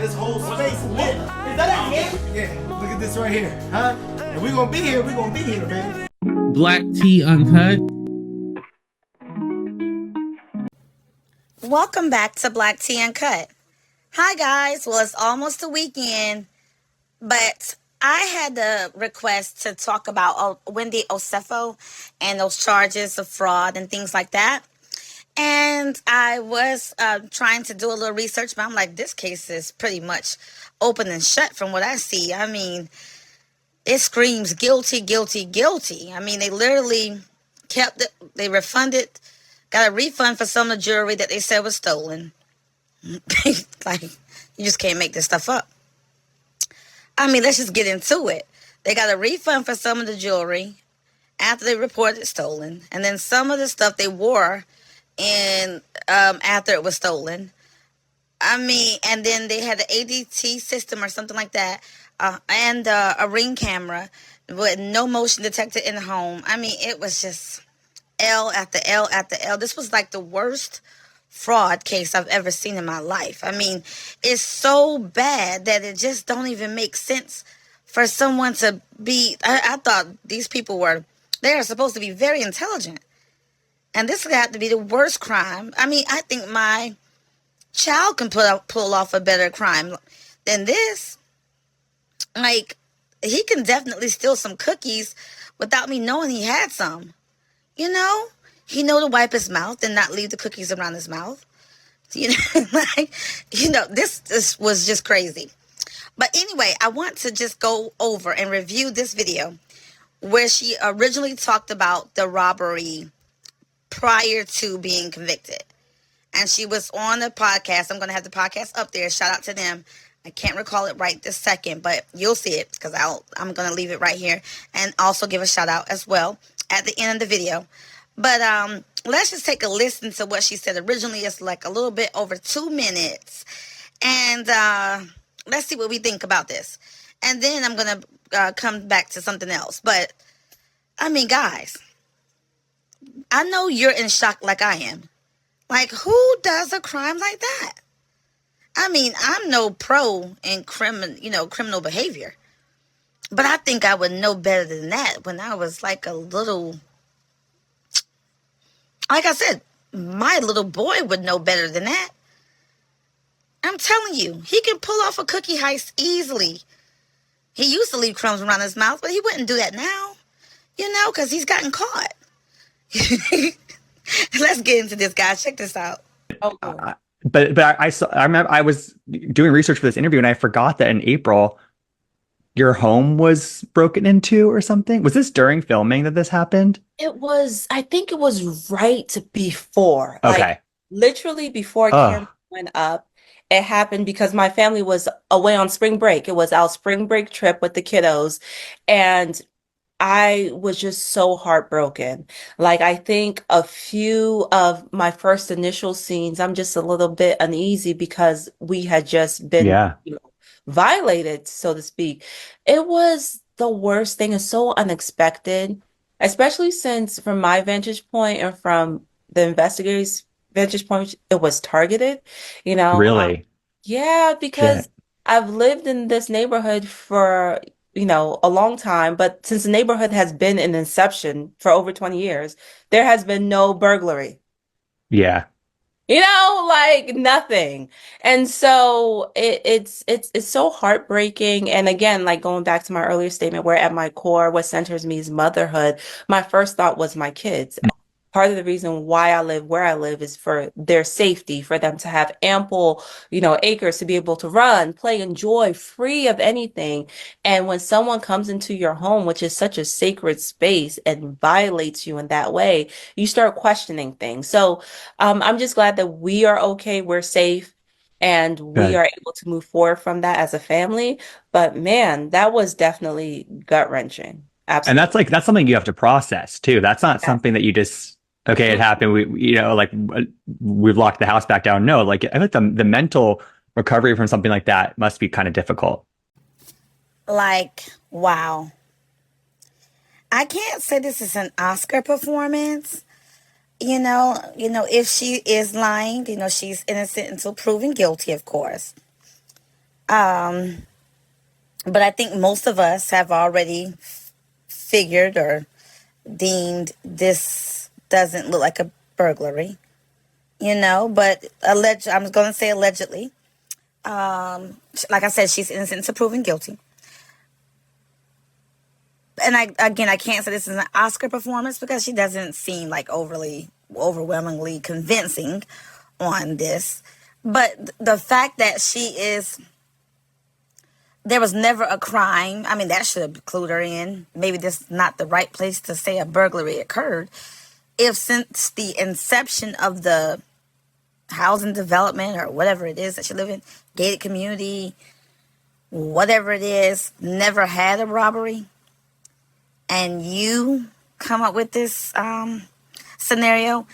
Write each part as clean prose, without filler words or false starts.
this whole space lit. Is that a hit? Yeah, look at this right here, huh? And we're gonna be here, man. Black Tea Uncut. Welcome back to Black Tea Uncut. Hi guys, well it's almost the weekend, but I had the request to talk about Wendy Osefo and those charges of fraud and things like that. And I was trying to do a little research, but I'm like, this case is pretty much open and shut from what I see. I mean, it screams guilty, guilty, guilty. I mean, they literally they refunded, got a refund for some of the jewelry that they said was stolen. Like, you just can't make this stuff up. I mean, let's just get into it. They got a refund for some of the jewelry after they reported it stolen. And then some of the stuff they wore and after it was stolen. I mean, and then they had the ADT system or something like that, and a Ring camera with no motion detector in the home. I mean, it was just L after L after L. This was like the worst fraud case I've ever seen in my life. I mean, it's so bad that it just don't even make sense for someone to be. I thought these people they are supposed to be very intelligent. And this got to be the worst crime. I mean, I think my child can pull off a better crime than this. Like, he can definitely steal some cookies without me knowing he had some. You know? He know to wipe his mouth and not leave the cookies around his mouth. You know, this was just crazy. But anyway, I want to just go over and review this video where she originally talked about the robbery prior to being convicted. And she was on the podcast. I'm going to have the podcast up there. Shout out to them. I can't recall it right this second, but you'll see it because I'm going to leave it right here and also give a shout out as well at the end of the video. But let's just take a listen to what she said. Originally, it's like a little bit over 2 minutes. And let's see what we think about this. And then I'm going to come back to something else. But, I mean, guys, I know you're in shock like I am. Like, who does a crime like that? I mean, I'm no pro in criminal behavior. But I think I would know better than that when I was like a little... Like I said, my little boy would know better than that. I'm telling you, he can pull off a cookie heist easily. He used to leave crumbs around his mouth, but he wouldn't do that now. You know, because he's gotten caught. Let's get into this, guys. Check this out. But I remember I was doing research for this interview and I forgot that in April your home was broken into or something. Was this during filming that this happened? I think it was right before. Okay. Like, literally before camera went up. It happened because my family was away on spring break. It was our spring break trip with the kiddos. And I was just so heartbroken. Like, I think a few of my first initial scenes, I'm just a little bit uneasy because we had just been violated, so to speak. It was the worst thing. It's so unexpected, especially since from my vantage point and from the investigators' vantage point, it was targeted, Really? Yeah, because I've lived in this neighborhood for a long time, but since the neighborhood has been in inception for over 20 years, there has been no burglary. Yeah. Like nothing. And so it's so heartbreaking. And again, like going back to my earlier statement, where at my core, what centers me is motherhood. My first thought was my kids. Part of the reason why I live where I live is for their safety, for them to have ample, acres to be able to run, play, enjoy, free of anything. And when someone comes into your home, which is such a sacred space, and violates you in that way, you start questioning things. So I'm just glad that we are okay, we're safe, and we are able to move forward from that as a family. But man, that was definitely gut-wrenching. Absolutely. And that's something you have to process too. That's not something that you just... Okay, it happened. We've locked the house back down. No, like I think the mental recovery from something like that must be kind of difficult. Like, wow. I can't say this is an Oscar performance. If she is lying, she's innocent until proven guilty, of course. But I think most of us have already figured or deemed this doesn't look like a burglary, but I'm going to say allegedly. Like I said, she's innocent until proven guilty. And I can't say this is an Oscar performance because she doesn't seem like overwhelmingly convincing on this. But the fact that there was never a crime. I mean, that should have clued her in. Maybe this is not the right place to say a burglary occurred. If since the inception of the housing development or whatever it is that you live in, gated community, whatever it is, never had a robbery, and you come up with this scenario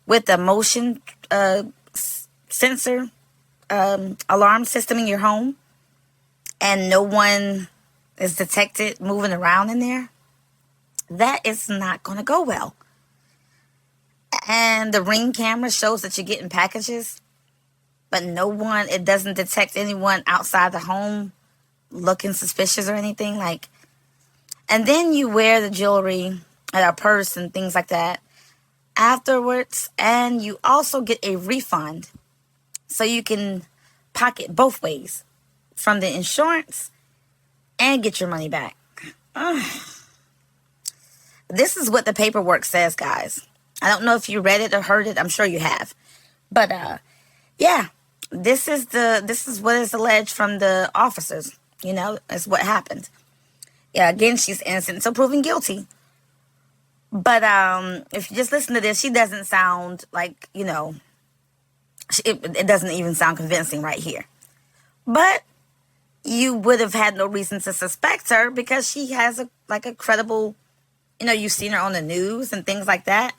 with a motion sensor alarm system in your home, and no one is detected moving around in there, that is not going to go well. And the Ring camera shows that you're getting packages, but it doesn't detect anyone outside the home looking suspicious or anything. And then you wear the jewelry and a purse and things like that afterwards, and you also get a refund. So you can pocket both ways from the insurance and get your money back. This is what the paperwork says, guys. I don't know if you read it or heard it. I'm sure you have. But yeah, this is what is alleged from the officers. Is what happened. Yeah, again, she's innocent until proven guilty. But if you just listen to this, she doesn't sound like, it doesn't even sound convincing right here. But you would have had no reason to suspect her because she has a credible, you've seen her on the news and things like that.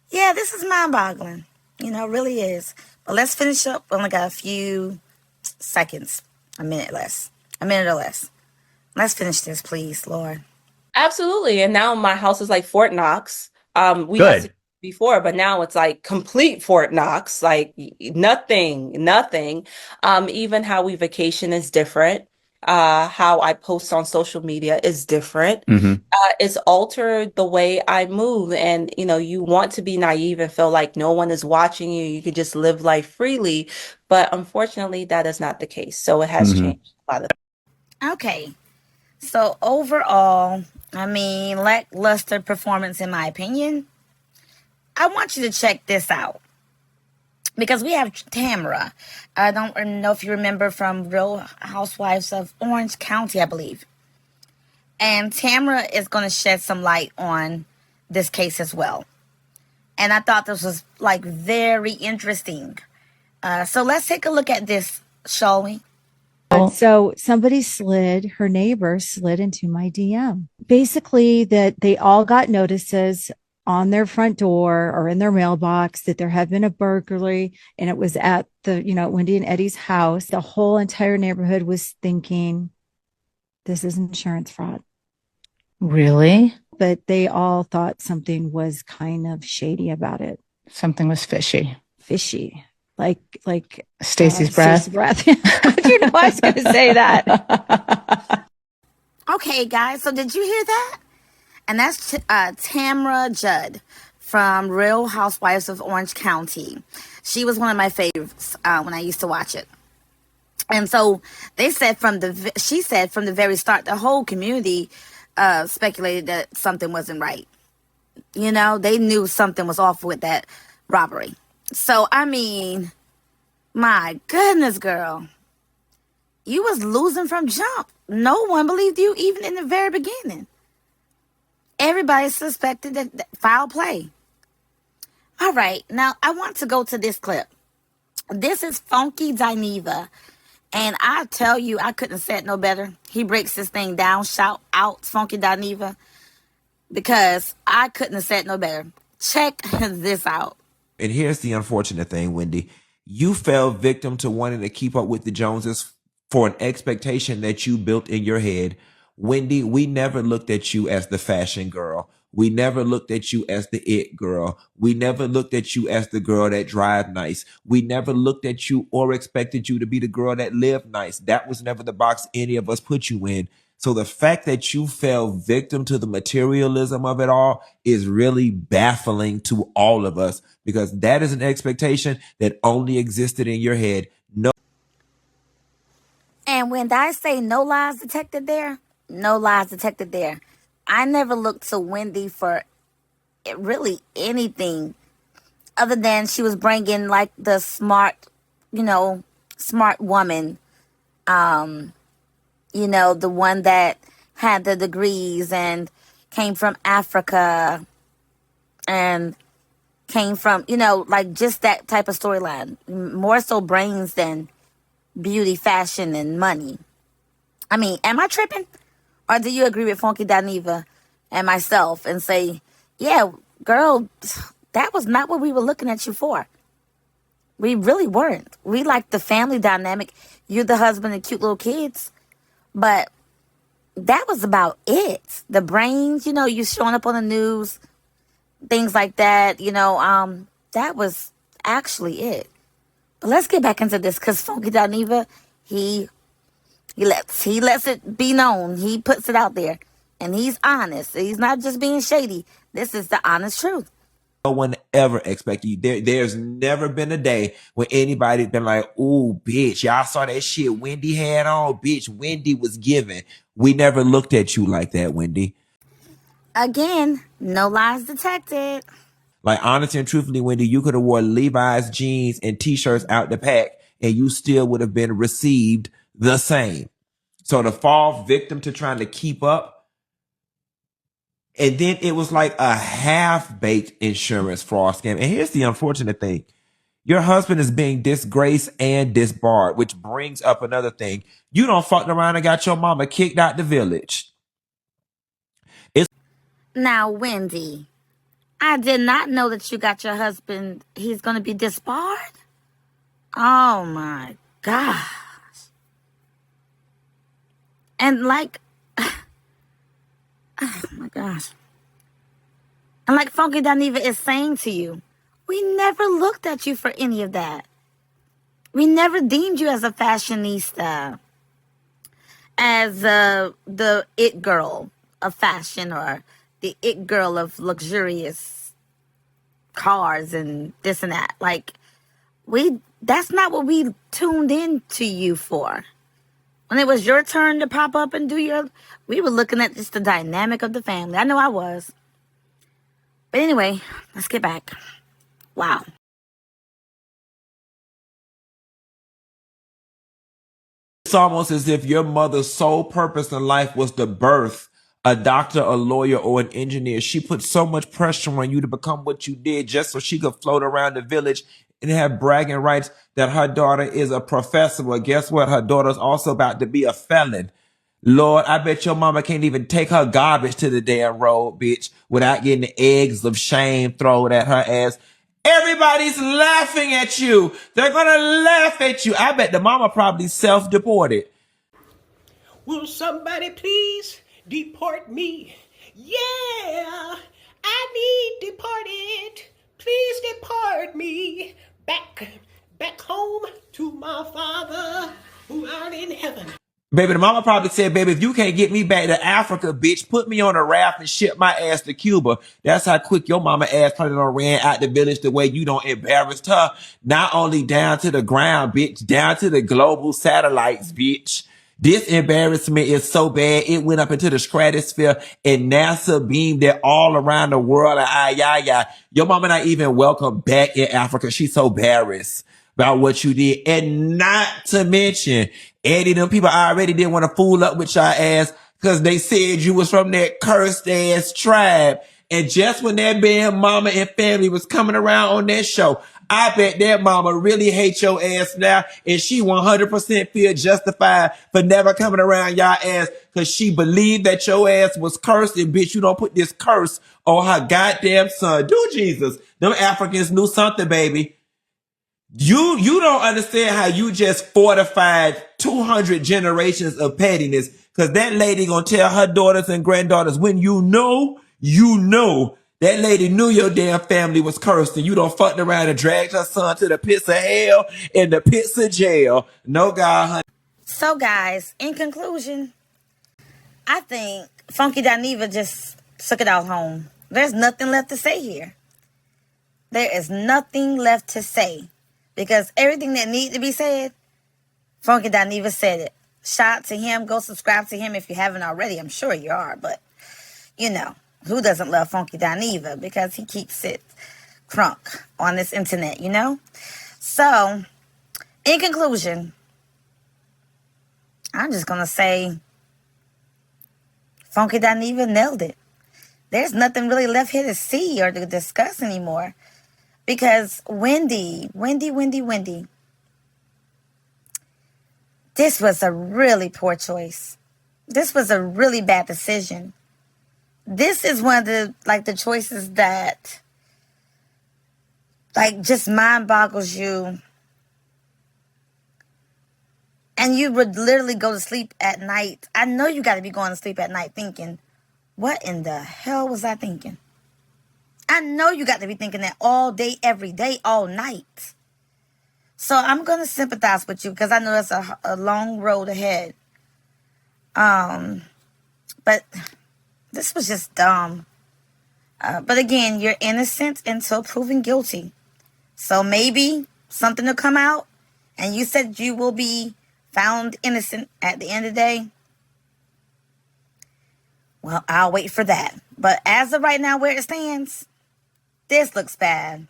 Yeah, this is mind-boggling. It really is. But let's finish up. We only got a few seconds, a minute or less. Let's finish this, please, Lord. Absolutely. And now my house is like Fort Knox. We Good. had before, but now it's like complete Fort Knox, like nothing. Even how we vacation is different. How I post on social media is different. Mm-hmm. It's altered the way I move. And, you want to be naive and feel like no one is watching you. You could just live life freely. But unfortunately, that is not the case. So it has changed a lot of. Okay. So overall, lackluster performance in my opinion. I want you to check this out. Because we have Tamara. I don't know if you remember from Real Housewives of Orange County, I believe. And Tamara is going to shed some light on this case as well. And I thought this was very interesting. So let's take a look at this, shall we? So her neighbor slid into my DM. Basically that they all got notices on their front door or in their mailbox that there had been a burglary, and it was at the, Wendy and Eddie's house. The whole entire neighborhood was thinking this is insurance fraud. Really? But they all thought something was kind of shady about it. Something was fishy. Fishy. Like Stacy's breath. You know I was going to say that. Okay, guys. So did you hear that? And that's Tamara Judd from Real Housewives of Orange County. She was one of my favorites when I used to watch it. And so she said from the very start, the whole community speculated that something wasn't right. They knew something was off with that robbery. So, my goodness, girl. You was losing from jump. No one believed you even in the very beginning. Everybody suspected that foul play. All right, now I want to go to this clip. This is Funky Dineva. And I tell you, I couldn't have said no better. He breaks this thing down. Shout out Funky Dineva. Because I couldn't have said no better. Check this out. And here's the unfortunate thing, Wendy. You fell victim to wanting to keep up with the Joneses for an expectation that you built in your head. Wendy, we never looked at you as the fashion girl. We never looked at you as the it girl. We never looked at you as the girl that drive nice. We never looked at you or expected you to be the girl that live nice. That was never the box any of us put you in. So the fact that you fell victim to the materialism of it all is really baffling to all of us, because that is an expectation that only existed in your head. No. And when I say no lies detected there, no lies detected there. I never looked to Wendy for really anything other than she was bringing like the smart, smart woman, the one that had the degrees and came from Africa and came from, like just that type of storyline. More so brains than beauty, fashion, and money. I mean, am I tripping? Or do you agree with Funky Daniva and myself and say, yeah, girl, that was not what we were looking at you for. We really weren't. We liked the family dynamic. You're the husband and cute little kids. But that was about it. The brains, you showing up on the news, things like that, that was actually it. But let's get back into this, because Funky Daniva, he lets it be known. He puts it out there. And he's honest. He's not just being shady. This is the honest truth. No one ever expected you. There's never been a day when anybody's been like, "Ooh, bitch, y'all saw that shit Wendy had on? Bitch, Wendy was giving." We never looked at you like that, Wendy. Again, no lies detected. Like, honestly and truthfully, Wendy, you could have wore Levi's jeans and t-shirts out the pack and you still would have been received the same. So to fall victim to trying to keep up, and then it was like a half-baked insurance fraud scam. And here's the unfortunate thing. Your husband is being disgraced and disbarred, which brings up another thing. You done fucked around and got your mama kicked out the village. Now, Wendy, I did not know that you got your husband, he's going to be disbarred? Oh, my gosh. And like, oh my gosh. And like Funky Daniva is saying to you, we never looked at you for any of that. We never deemed you as a fashionista, as the it girl of fashion, or the it girl of luxurious cars and this and that. Like, that's not what we tuned in to you for. When it was your turn to pop up and we were looking at just the dynamic of the family. I know I was. But anyway, let's get back. Wow. It's almost as if your mother's sole purpose in life was to birth a doctor, a lawyer, or an engineer. She put so much pressure on you to become what you did just so she could float around the village and have bragging rights that her daughter is a professor. Well, guess what? Her daughter's also about to be a felon. Lord, I bet your mama can't even take her garbage to the damn road, bitch, without getting the eggs of shame thrown at her ass. Everybody's laughing at you. They're going to laugh at you. I bet the mama probably self-deported. Will somebody please deport me? Yeah, I need deported. Please deport me back home to my father who art in heaven. Baby, the mama probably said, baby, if you can't get me back to Africa, bitch, put me on a raft and ship my ass to Cuba. That's how quick your mama ass probably done ran out the village the way you don't embarrass her. Not only down to the ground, bitch, down to the global satellites, bitch. This embarrassment is so bad, it went up into the stratosphere and NASA beamed it all around the world. Your mama not even welcome back in Africa. She's so embarrassed about what you did. And not to mention, Eddie, them people already didn't want to fool up with your ass because they said you was from that cursed ass tribe. And just when that damn mama and family was coming around on that show, I bet that mama really hates your ass now, and she 100% feel justified for never coming around y'all ass because she believed that your ass was cursed, and bitch, you don't put this curse on her goddamn son. Do Jesus. Them Africans knew something, baby. You don't understand how you just fortified 200 generations of pettiness, because that lady gonna tell her daughters and granddaughters, when you know you know that lady knew your damn family was cursed and you done fucked around and dragged her son to the pits of hell and the pits of jail. No, God, honey. So, guys, in conclusion, I think Funky Dineva just took it out home. There's nothing left to say here. There is nothing left to say because everything that needed to be said, Funky Dineva said it. Shout out to him. Go subscribe to him if you haven't already. I'm sure you are, but you know, who doesn't love Funky Dineva because he keeps it crunk on this internet, you know? So, in conclusion, I'm just going to say Funky Dineva nailed it. There's nothing really left here to see or to discuss anymore because Wendy, this was a really poor choice. This was a really bad decision. This is one of the choices that just mind boggles you. And you would literally go to sleep at night. I know you got to be going to sleep at night thinking, what in the hell was I thinking? I know you got to be thinking that all day, every day, all night. So I'm going to sympathize with you because I know that's a long road ahead. But this was just dumb. But again, you're innocent until proven guilty. So maybe something will come out and you said you will be found innocent at the end of the day. Well, I'll wait for that. But as of right now, where it stands, this looks bad.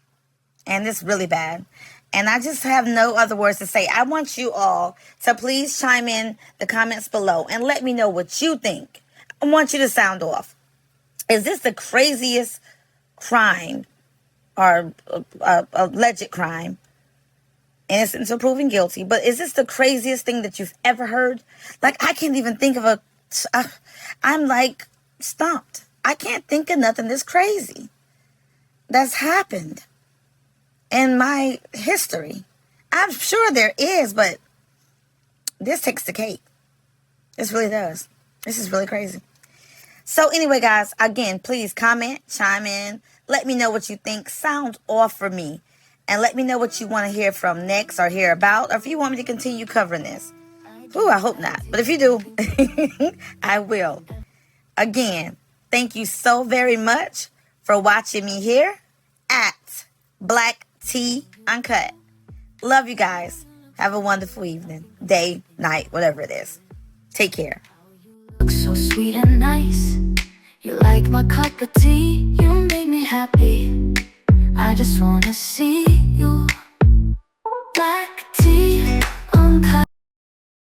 And it's really bad. And I just have no other words to say. I want you all to please chime in the comments below and let me know what you think. I want you to sound off. Is this the craziest crime or alleged crime? Innocent until proven guilty. But is this the craziest thing that you've ever heard? I can't even think of I'm stumped. I can't think of nothing this crazy that's happened in my history. I'm sure there is, but this takes the cake. This really does. This is really crazy. So anyway, guys, again, please comment, chime in. Let me know what you think. Sound off for me. And let me know what you want to hear from next or hear about. Or if you want me to continue covering this. Ooh, I hope not. But if you do, I will. Again, thank you so very much for watching me here at Black Tea Uncut. Love you guys. Have a wonderful evening, day, night, whatever it is. Take care. Look so sweet and nice. You like my cup of tea. You make me happy. I just wanna see you.